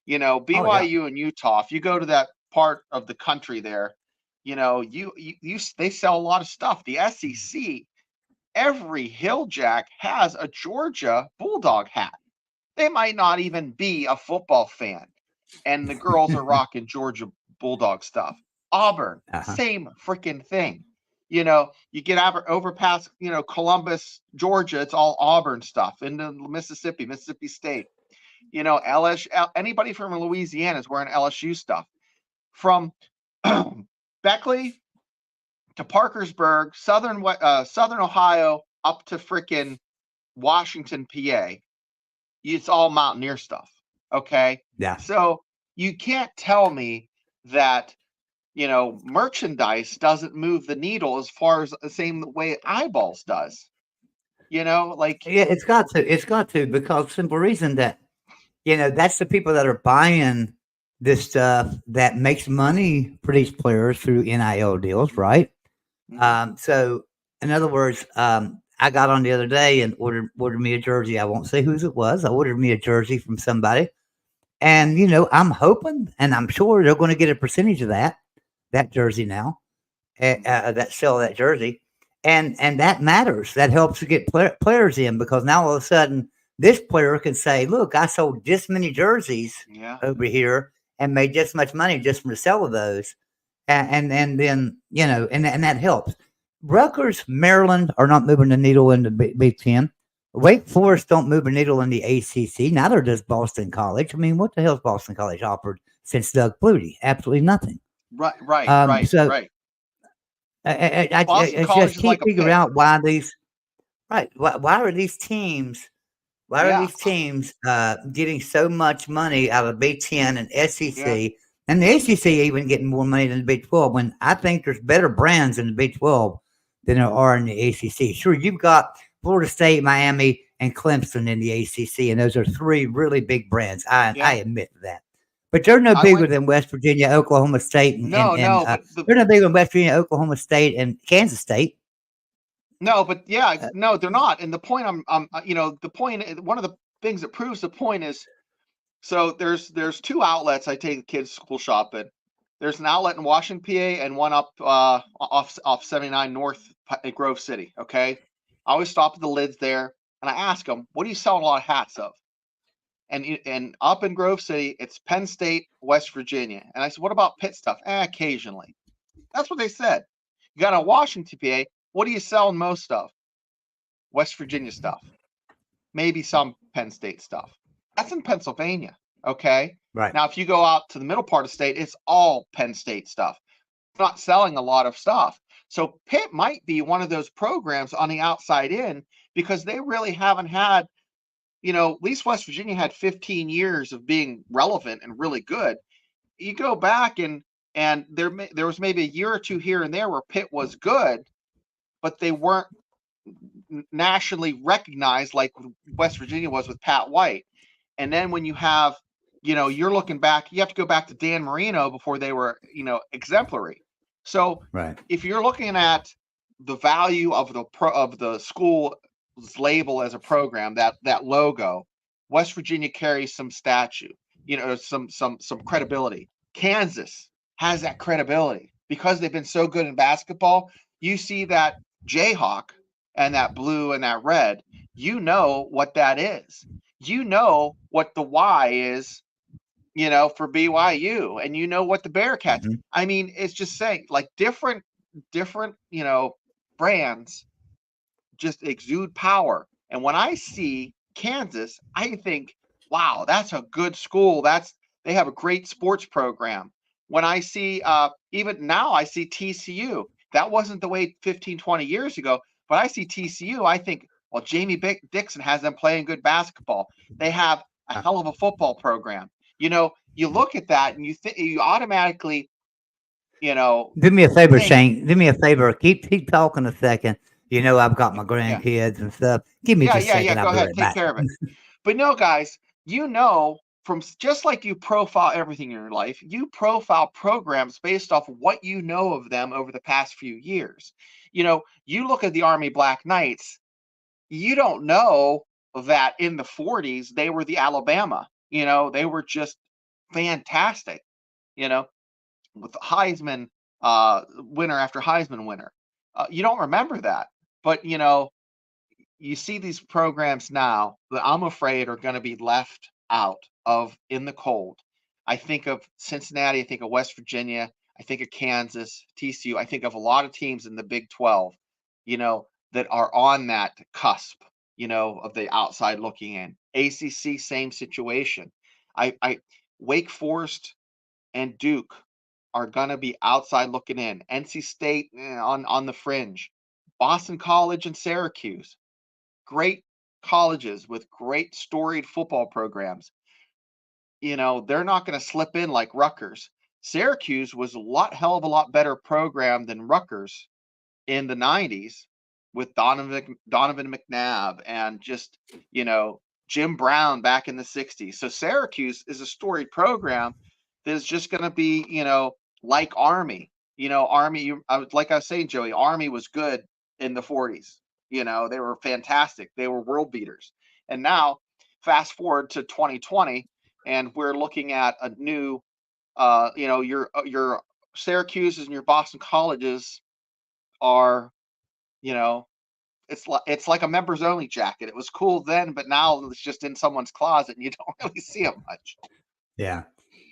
You know, BYU and Utah, if you go to that part of the country there, you know, they sell a lot of stuff. The SEC, every Hilljack has a Georgia Bulldog hat. They might not even be a football fan. And the girls are rocking Georgia Bulldog stuff. Auburn, same freaking thing. You know, you get over past, you know, Columbus, Georgia, it's all Auburn stuff. Into Mississippi State. You know, LSU, anybody from Louisiana is wearing LSU stuff. From Beckley to Parkersburg, Southern Ohio, up to freaking Washington, PA. It's all Mountaineer stuff. Okay. Yeah. So you can't tell me that, merchandise doesn't move the needle as far as the same way eyeballs does. Like, Yeah, it's got to. It's got to, because simple reason that, that's the people that are buying this stuff that makes money for these players through NIL deals, right? mhm, So in other words, I got on the other day and ordered me a jersey. I won't say whose it was. I ordered me a jersey from somebody, and I'm hoping and I'm sure they're going to get a percentage of that jersey now, that sell that jersey, and that matters. That helps to get players in, because now all of a sudden this player can say, "Look, I sold this many jerseys yeah, over here and made this much money just from the sale of those," and then and that helps. Rutgers, Maryland are not moving the needle in the Big Ten. Wake Forest don't move a needle in the ACC. Neither does Boston College. I mean, what the hell's Boston College offered since Doug Flutie? Absolutely nothing. right, right, right, So right. Boston I College just is like can't a figure pit. out why these right. Why are these teams? Why are Yeah, these teams getting so much money out of Big Ten and yeah, SEC, and the ACC even getting more money than the Big 12? When I think there's better brands in the Big 12 than there are in the ACC. Sure, you've got Florida State, Miami, and Clemson in the ACC, and those are three really big brands. I yeah. admit that. But they're no I bigger went. than West Virginia, Oklahoma State, No, no, but they're no bigger than West Virginia, Oklahoma State, and Kansas State. yeah, Uh, no, they're not. And the point the point, one of the things that proves the point is, so there's two outlets I take the kids school shopping. There's an outlet in Washington, PA, and one up off 79 North at Grove City. Okay, I always stop at the lids there and I ask them, "What are you selling a lot of hats of?" And up in Grove City, it's Penn State, West Virginia. And I said, "What about Pitt stuff?" Occasionally. That's what they said. You got a Washington, PA. What are you selling most of? West Virginia stuff. Maybe some Penn State stuff. That's in Pennsylvania. Okay. right. Now, if you go out to the middle part of the state, it's all Penn State stuff. It's not selling a lot of stuff. So Pitt might be one of those programs on the outside in, because they really haven't had, at least West Virginia had 15 years of being relevant and really good. You go back and there was maybe a year or two here and there where Pitt was good, but they weren't nationally recognized like West Virginia was with Pat White. And then when you have, you're looking back, you have to go back to Dan Marino before they were, exemplary. So Right. if you're looking at the value of the school's label as a program, that logo, West Virginia carries some statue, some credibility. Kansas has that credibility because they've been so good in basketball. You see that Jayhawk and that blue and that red, you know what that is. You know what the Y is, for BYU, and you know what the Bearcats. Mhm. I mean, it's just saying, like, different, brands just exude power. And when I see Kansas, I think, wow, that's a good school. They have a great sports program. When I see even now I see TCU. That wasn't the way 15, 20 years ago, but I see TCU, I think, well, Jamie Dixon has them playing good basketball. They have a Uh, hell of a football program. You look at that and you automatically, you know, Do me a favor, think, Shane. Do me a favor. Keep talking a second. I've got my yeah, grandkids and stuff. Give me yeah, just a yeah, yeah. second. I'll Go be ahead, right take back. care of it. But no, guys, from just like you profile everything in your life, you profile programs based off what you know of them over the past few years. You look at the Army Black Knights, you don't know that in the 40s they were the Alabama. They were just fantastic, you know, with Heisman winner after Heisman winner. You don't remember that. But, you see these programs now that I'm afraid are going to be left out of in the cold. I think of Cincinnati, I think of West Virginia, I think of Kansas, TCU, I think of a lot of teams in the Big 12, that are on that cusp, of the outside looking in. ACC, same situation. I Wake Forest and Duke are going to be outside looking in. NC State on the fringe. Boston College and Syracuse, great colleges with great storied football programs. they're not going to slip in like Rutgers. Syracuse was a hell of a lot better program than Rutgers in the 90s with Donovan McNabb and just, Jim Brown back in the 60s. So Syracuse is a storied program that is just going to be, like Army. Army, like I was saying, Joey, Army was good in the 40s. They were fantastic. They were world beaters. And now, fast forward to 2020, and we're looking at a new, your Syracuse's and your Boston colleges are, it's like a members only jacket. It was cool then, but now it's just in someone's closet and you don't really see them much. Yeah.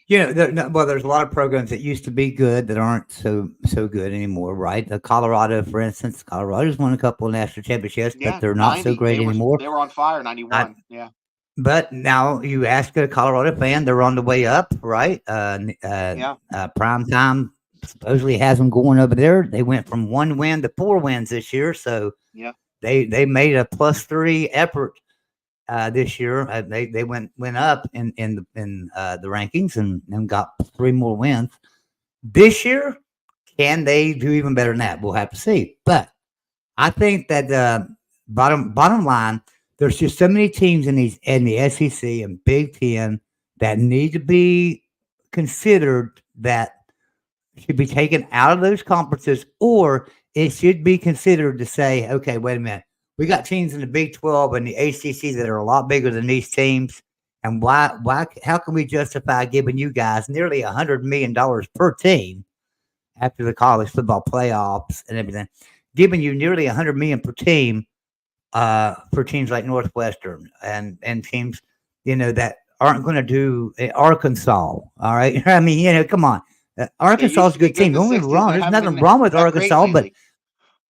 There's a lot of programs that used to be good that aren't so good anymore, right? Colorado, for instance, Colorado's won a couple of national championships, but they're not so great anymore. They were on fire, 91. Yeah. But now you ask a Colorado fan, they're on the way up, right? Prime time supposedly has them going over there. They went from 1 win to 4 wins this year, so yeah, they made a +3 effort this year. They went up in the rankings and got 3 more wins this year. Can they do even better than that? We'll have to see. But I think that bottom line, there's just so many teams in the SEC and Big Ten that need to be considered that should be taken out of those conferences, or it should be considered to say, okay, wait a minute. We got teams in the Big 12 and the ACC that are a lot bigger than these teams. And how can we justify giving you guys nearly $100 million per team after the college football playoffs and everything, giving you nearly $100 million per team for teams like Northwestern and teams, that aren't going to do Arkansas. All right. I mean, come on. Arkansas is a good team. Don't get me wrong. There's nothing wrong with Arkansas, but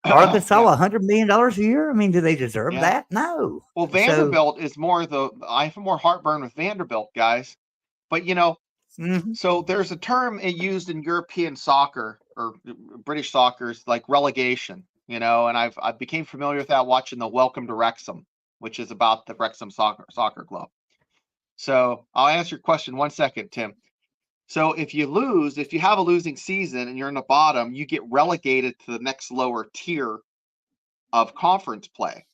Arkansas, $100 million a year. I mean, do they deserve that? No. Well, Vanderbilt is more I have more heartburn with Vanderbilt, guys. But so there's a term used in European soccer or British soccer, like relegation. And I became familiar with that watching the Welcome to Wrexham, which is about the Wrexham soccer club. So I'll answer your question 1 second, Tim. So if you have a losing season and you're in the bottom, you get relegated to the next lower tier of conference play.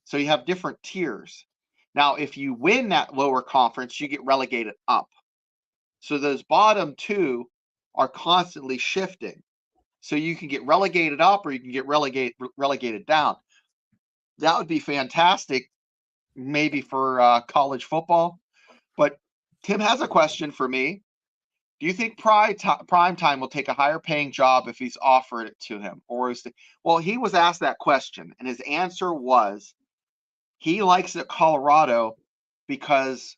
So you have different tiers. Now, if you win that lower conference, you get relegated up. So those bottom two are constantly shifting. So you can get relegated up or you can get relegated down. That would be fantastic, maybe for college football. But Tim has a question for me. Do you think prime time will take a higher paying job if he's offered it to him? Well, he was asked that question, and his answer was he likes it at Colorado because,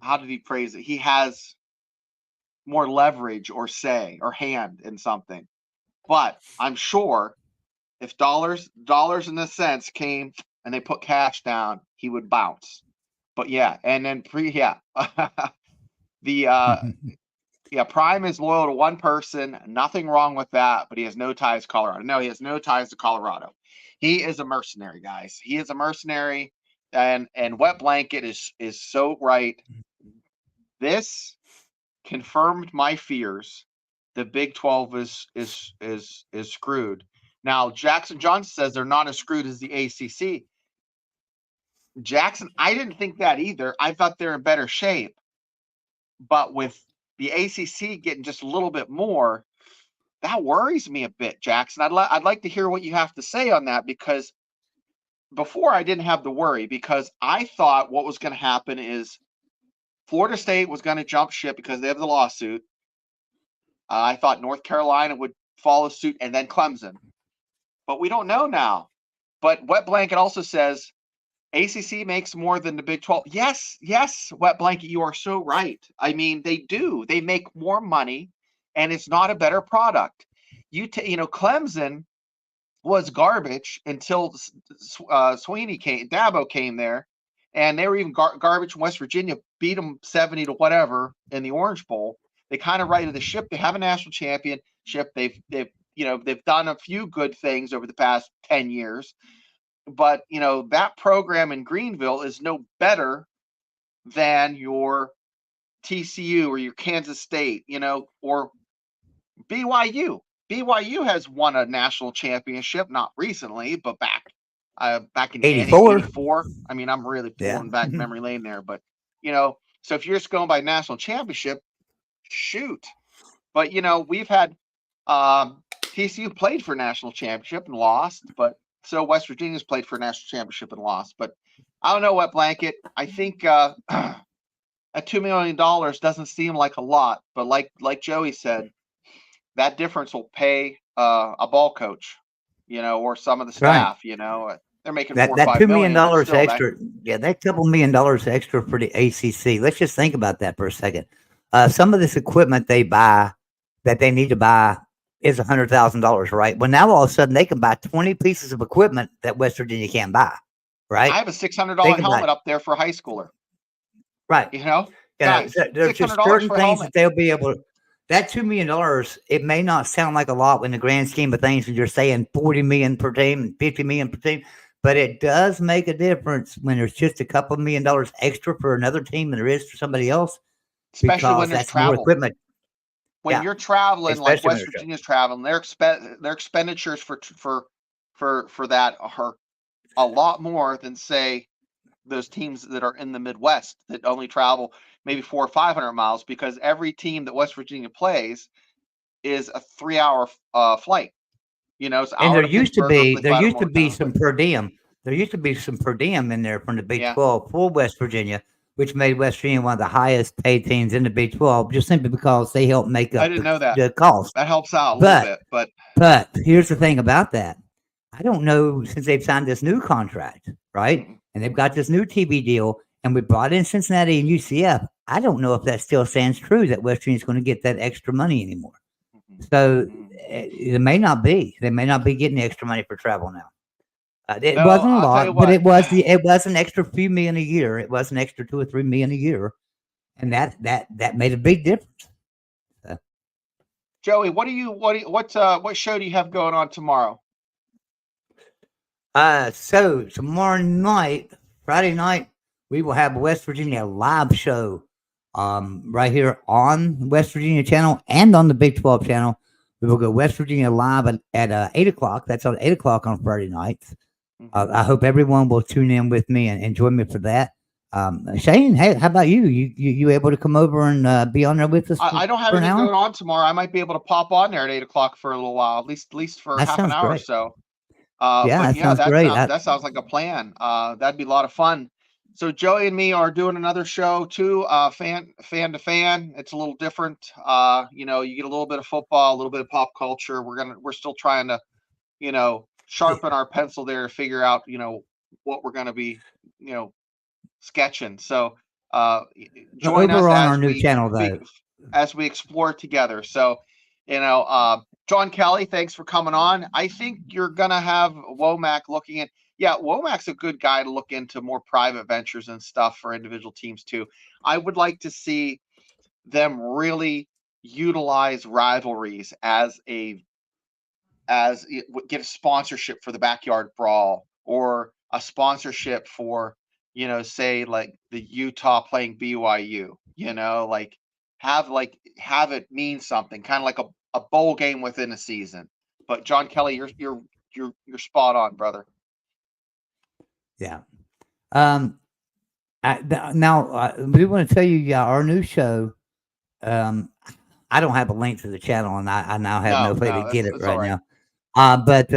how did he phrase it? He has more leverage or say or hand in something. But I'm sure if dollars in the cents came and they put cash down, he would bounce. But yeah, and then Prime is loyal to one person. Nothing wrong with that, but he has no ties to Colorado. No, he has no ties to Colorado. He is a mercenary, guys. He is a mercenary, and Wet Blanket is so right. This confirmed my fears. The Big 12 is screwed. Now, Jackson Johnson says they're not as screwed as the ACC. Jackson, I didn't think that either. I thought they're in better shape. But with the ACC getting just a little bit more, that worries me a bit, Jackson. I'd like to hear what you have to say on that, because before I didn't have the worry, because I thought what was going to happen is Florida State was going to jump ship because they have the lawsuit. I thought North Carolina would follow suit and then Clemson. But we don't know now. But Wet Blanket also says ACC makes more than the Big 12. Yes, Wet Blanket, you are so right. I mean, they do. They make more money, and it's not a better product. Clemson was garbage until Dabo came there, and they were even garbage from West Virginia, beat them 70 to whatever in the Orange Bowl. They kind of righted the ship. They have a national championship. They've done a few good things over the past 10 years. But, that program in Greenville is no better than your TCU or your Kansas State, or BYU. BYU has won a national championship, not recently, but back in 84. 84. I mean, I'm really pulling back memory lane there, but so if you're just going by national championship, shoot. But we've had TCU played for national championship and lost, but so West Virginia's played for national championship and lost. But I don't know, Wet Blanket. I think at $2 million doesn't seem like a lot, but like Joey said, that difference will pay a ball coach, or some of the staff. Right. They're making that $4 or $5 $2 million million extra. That couple $1 million extra for the ACC. Let's just think about that for a second. Some of this equipment they buy that they need to buy is $100,000, right? Well, now all of a sudden they can buy 20 pieces of equipment that West Virginia can't buy, right? I have a $600 helmet up there for a high schooler, right? Guys, there's just certain things that they'll be able to. That $2 million, it may not sound like a lot in the grand scheme of things when you're saying 40 million per team, 50 million per team, but it does make a difference when there's just a couple $1 million extra for another team than there is for somebody else. Especially when there's travel. More equipment. When you're traveling, like West Virginia's traveling, their expenditures for that are a lot more than, say, those teams that are in the Midwest that only travel maybe 400 or 500 miles, because every team that West Virginia plays is a 3-hour flight. And there used to be some per diem. There used to be some per diem in there from the Big 12 for West Virginia, which made West Virginia one of the highest paid teams in the Big 12, just simply because they help make up the cost. That helps out a little bit. But here's the thing about that. I don't know, since they've signed this new contract, right? Mm-hmm. And they've got this new TV deal, and we brought in Cincinnati and UCF. I don't know if that still stands true, that West Virginia's going to get that extra money anymore. Mm-hmm. So it may not be. They may not be getting the extra money for travel now. It wasn't a lot, but it was an extra few million a year. It was an extra $2 or $3 million a year, and that made a big difference. Joey, what show do you have going on tomorrow? So tomorrow night, Friday night, we will have a West Virginia live show, right here on West Virginia channel and on the Big 12 channel. We will go West Virginia live at 8 o'clock. That's on 8 o'clock on Friday nights. I hope everyone will tune in with me and join me for that. Shane, hey, how about you? You able to come over and be on there with us? I don't have anything going on tomorrow. I might be able to pop on there at 8 o'clock for a little while, at least for half an hour or so. That sounds great. That sounds like a plan. That'd be a lot of fun. So Joey and me are doing another show too, fan to fan. It's a little different. You get a little bit of football, a little bit of pop culture. We're still trying to, sharpen our pencil there to figure out, what we're going to be, sketching. So join us on our new channel though, as we explore together. So, John Kelly, thanks for coming on. I think you're going to have Womack looking at. Yeah, Womack's a good guy to look into more private ventures and stuff for individual teams too. I would like to see them really utilize rivalries get a sponsorship for the backyard brawl, or a sponsorship for, say like the Utah playing BYU, have it mean something, kind of like a bowl game within a season. But John Kelly, you're spot on, brother. Yeah. Now we want to tell you our new show. I don't have a link to the channel, and I now have no way to get it right now. But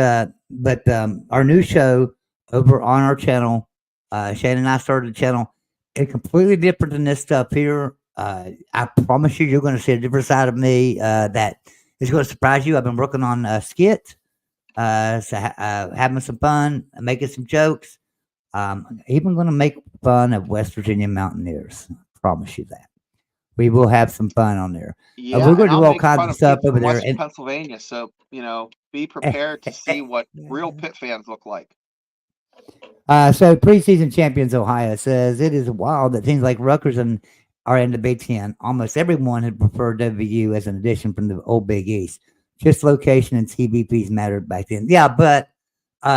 our new show over on our channel, Shane and I started the channel. It's completely different than this stuff here. I promise you're going to see a different side of me that is going to surprise you. I've been working on a skit, having some fun, making some jokes. Even going to make fun of West Virginia Mountaineers. I promise you that. We will have some fun on there. Yeah, we're going to do all kinds of stuff over there in Pennsylvania. So, be prepared to see what real Pitt fans look like. So preseason champions Ohio says it is wild that teams like Rutgers are in the Big Ten. Almost everyone had preferred WVU as an addition from the old Big East. Just location and TVPs mattered back then. Yeah, but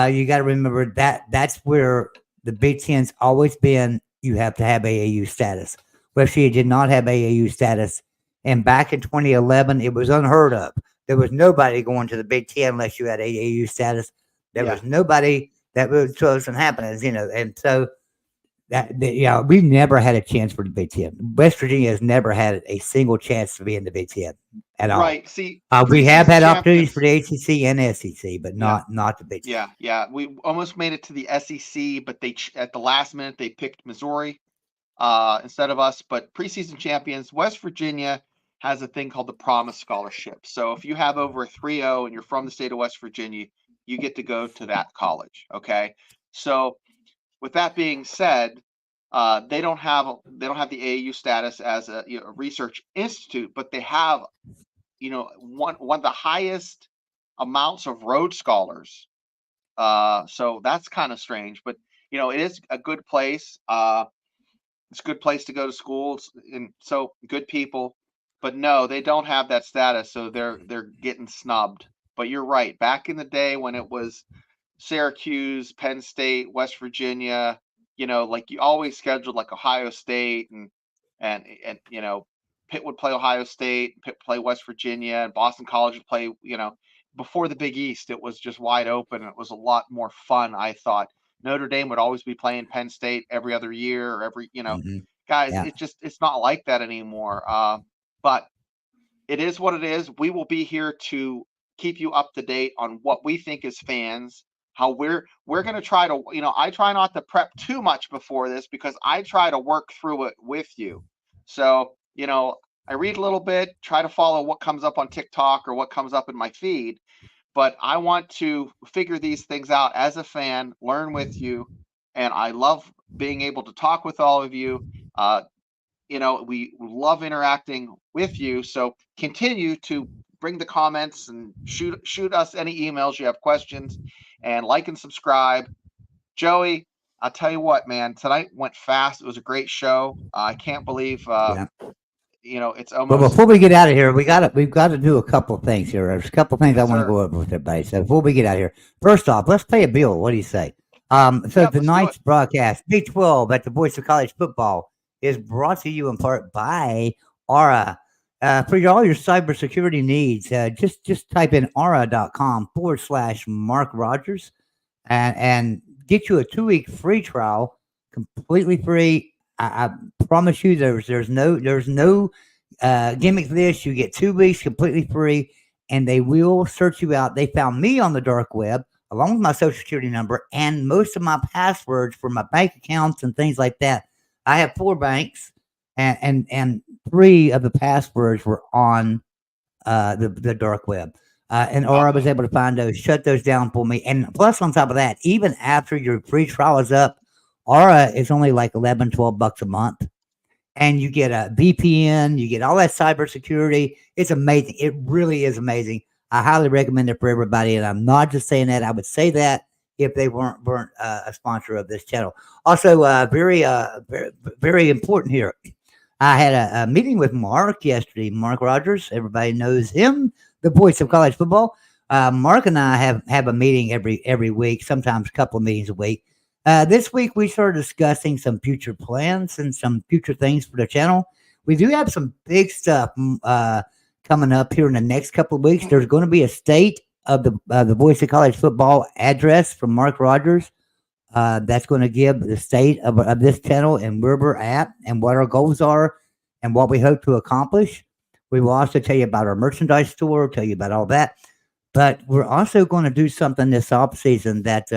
you got to remember that's where the Big Ten's always been. You have to have AAU status. West Virginia did not have AAU status. And back in 2011, it was unheard of. There was nobody going to the Big Ten unless you had AAU status. There Yeah. was nobody that was wasn't happening, and so we've never had a chance for the Big Ten. West Virginia has never had a single chance to be in the Big Ten at all. Right. See, We have preseason had opportunities for champions. the ACC and SEC, but Yeah. not the Big Ten. Yeah. We almost made it to the SEC, but at the last minute they picked Missouri instead of us. But preseason champions, West Virginia has a thing called the Promise Scholarship. So if you have over a 3.0 and you're from the state of West Virginia, you get to go to that college. Okay. So with that being said, they don't have the AAU status as a research institute, but they have one of the highest amounts of Rhodes Scholars. So that's kind of strange, but it is a good place. It's a good place to go to school, and so good people. But no, they don't have that status, so they're getting snubbed. But you're right. Back in the day when it was Syracuse, Penn State, West Virginia, like you always scheduled like Ohio State and Pitt would play Ohio State, Pitt play West Virginia, and Boston College would play, before the Big East, it was just wide open. It was a lot more fun, I thought. Notre Dame would always be playing Penn State every other year or every, guys, Yeah. it's not like that anymore. But it is what it is. We will be here to keep you up to date on what we think as fans, how we're going to try to, I try not to prep too much before this because I try to work through it with you. So, I read a little bit, try to follow what comes up on TikTok or what comes up in my feed, but I want to figure these things out as a fan, learn with you, and I love being able to talk with all of you. We love interacting with you, so continue to bring the comments and shoot us any emails you have questions, and like and subscribe. Joey, I'll tell you what, man, tonight went fast. It was a great show. I can't believe it's Well, almost. before we get out of here, we've got to do a couple of things here. There's a couple of things Yes, I want to sir. go over with everybody. So before we get out of here, first off, let's pay a bill. What do you say? So Let's do tonight's it. broadcast, Big 12 at the Voice of College Football, is brought to you in part by Aura. For all your cybersecurity needs, just type in aura.com/Mark Rogers and get you a 2-week free trial, completely free. I promise you, there's no gimmick to this. You get 2 weeks completely free, and they will search you out. They found me on the dark web along with my social security number and most of my passwords for my bank accounts and things like that. I have 4 banks, and 3 of the passwords were on the dark web. And Aura was able to find those, shut those down for me. And plus, on top of that, even after your free trial is up, Aura is only like $11-12 a month. And you get a VPN, you get all that cybersecurity. It's amazing. It really is amazing. I highly recommend it for everybody. And I'm not just saying that. I would say that if they weren't a sponsor of this channel. Also, very important here. I had a meeting with Mark yesterday. Mark Rogers, everybody knows him, the voice of college football. Mark and I have a meeting every week, sometimes a couple of meetings a week. This week we started discussing some future plans and some future things for the channel. We do have some big stuff coming up here in the next couple of weeks. There's going to be a state of the Voice of College Football address from Mark Rogers. That's going to give the state of this channel and where we're at and what our goals are and what we hope to accomplish. We will also tell you about our merchandise store, tell you about all that. But we're also going to do something this off season that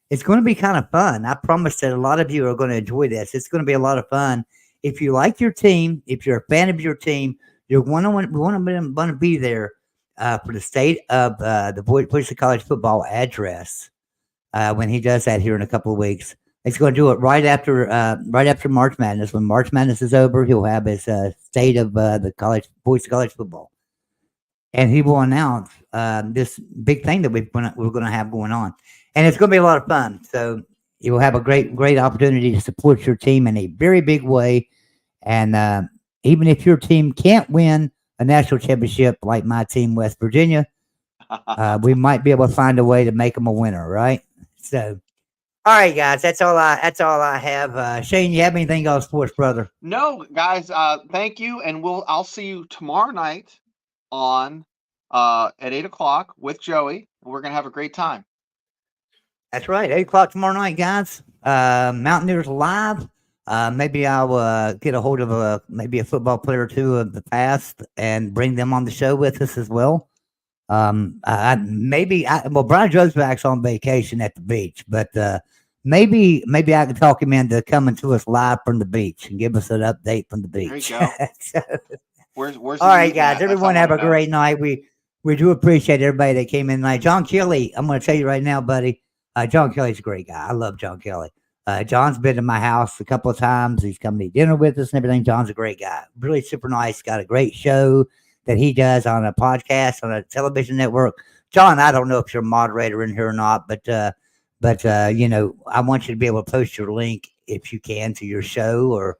it's going to be kind of fun. I promise that a lot of you are going to enjoy this. It's going to be a lot of fun. If you like your team, if you're a fan of your team, you're going to be there for the state of the Voice of College Football address when he does that here in a couple of weeks. He's going to do it right after March Madness. When March Madness is over, he'll have his state of the Voice of College Football, and he will announce this big thing that we're going to have going on. And it's going to be a lot of fun. So you will have a great opportunity to support your team in a very big way. And even if your team can't win a national championship like my team, West Virginia, we might be able to find a way to make them a winner, right? So All right, guys. That's all I have. Shane, you have anything else for us, brother? No, guys, thank you, and I'll see you tomorrow night on at 8 o'clock with Joey. We're gonna have a great time. That's right. 8 o'clock tomorrow night, guys. Mountaineers Live. Maybe I'll get a hold of maybe a football player or two of the past and bring them on the show with us as well. Well, Brian Drozback's on vacation at the beach, but maybe I can talk him into coming to us live from the beach and give us an update from the beach. There you go. So, Where's all he right, meeting guys. at? That's all Everyone I have wanna a know. great night. We do appreciate everybody that came in tonight. John Kelly, I'm going to tell you right now, buddy. John Kelly's a great guy. I love John Kelly. John's been to my house a couple of times. He's come to eat dinner with us and everything. John's a great guy. Really super nice. Got a great show that he does on a podcast on a television network. John, I don't know if you're a moderator in here or not, but you know, I want you to be able to post your link if you can to your show, or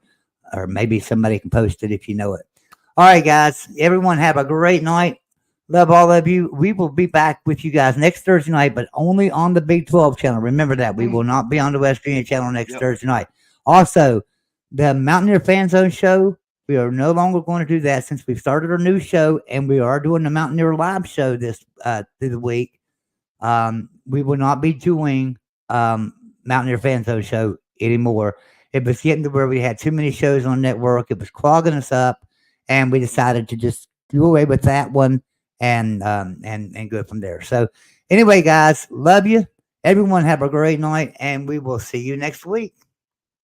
maybe somebody can post it if you know it. All right, guys. Everyone have a great night. Love all of you. We will be back with you guys next Thursday night, but only on the Big 12 channel. Remember that. We will not be on the West Virginia channel next Yep. Thursday night. Also, the Mountaineer Fan Zone show, we are no longer going to do that since we've started our new show, and we are doing the Mountaineer Live show this through the week. We will not be doing Mountaineer Fan Zone show anymore. It was getting to where we had too many shows on the network. It was clogging us up, and we decided to just do away with that one and go from there. So anyway, guys, love you. Everyone have a great night, and we will see you next week.